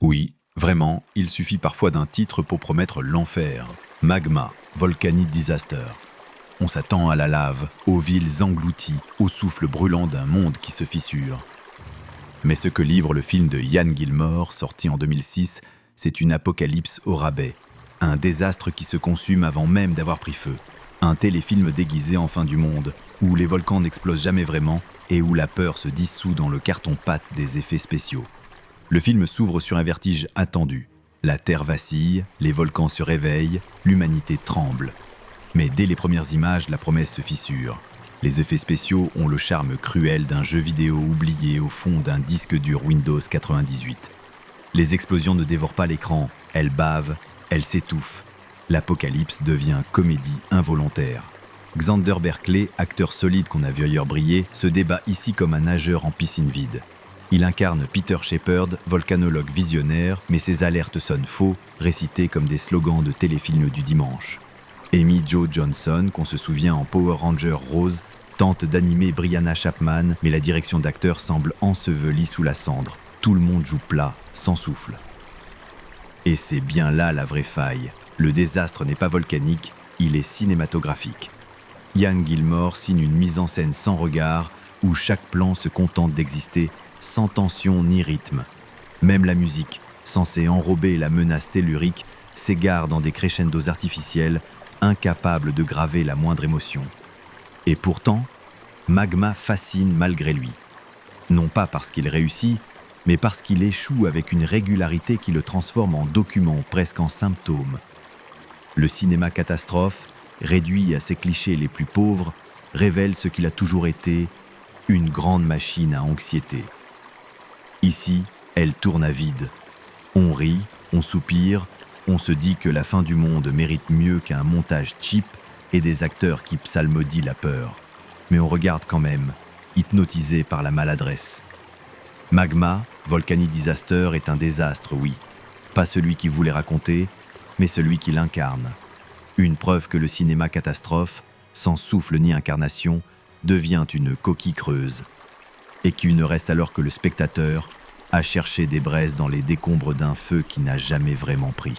Oui, vraiment, il suffit parfois d'un titre pour promettre l'enfer. Magma, Volcanic Disaster. On s'attend à la lave, aux villes englouties, au souffle brûlant d'un monde qui se fissure. Mais ce que livre le film de Ian Gilmore, sorti en 2006, c'est une apocalypse au rabais. Un désastre qui se consume avant même d'avoir pris feu. Un téléfilm déguisé en fin du monde, où les volcans n'explosent jamais vraiment et où la peur se dissout dans le carton-pâte des effets spéciaux. Le film s'ouvre sur un vertige attendu. La Terre vacille, les volcans se réveillent, l'humanité tremble. Mais dès les premières images, la promesse se fissure. Les effets spéciaux ont le charme cruel d'un jeu vidéo oublié au fond d'un disque dur Windows 98. Les explosions ne dévorent pas l'écran, elles bavent, elles s'étouffent. L'apocalypse devient comédie involontaire. Xander Berkeley, acteur solide qu'on a vu ailleurs briller, se débat ici comme un nageur en piscine vide. Il incarne Peter Shepard, volcanologue visionnaire, mais ses alertes sonnent faux, récités comme des slogans de téléfilms du dimanche. Amy Jo Johnson, qu'on se souvient en Power Ranger Rose, tente d'animer Brianna Chapman, mais la direction d'acteur semble ensevelie sous la cendre. Tout le monde joue plat, sans souffle. Et c'est bien là la vraie faille. Le désastre n'est pas volcanique, il est cinématographique. Ian Gilmore signe une mise en scène sans regard, où chaque plan se contente d'exister, sans tension ni rythme. Même la musique, censée enrober la menace tellurique, s'égare dans des crescendos artificiels, incapable de graver la moindre émotion. Et pourtant, Magma fascine malgré lui. Non pas parce qu'il réussit, mais parce qu'il échoue avec une régularité qui le transforme en document, presque en symptôme. Le cinéma catastrophe, réduit à ses clichés les plus pauvres, révèle ce qu'il a toujours été, une grande machine à anxiété. Ici, elle tourne à vide. On rit, on soupire, on se dit que la fin du monde mérite mieux qu'un montage cheap et des acteurs qui psalmodient la peur. Mais on regarde quand même, hypnotisé par la maladresse. Magma, Volcanic Disaster, est un désastre, oui. Pas celui qu'il voulait raconter, mais celui qu'il incarne. Une preuve que le cinéma catastrophe, sans souffle ni incarnation, devient une coquille creuse. Et qu'il ne reste alors que le spectateur à chercher des braises dans les décombres d'un feu qui n'a jamais vraiment pris.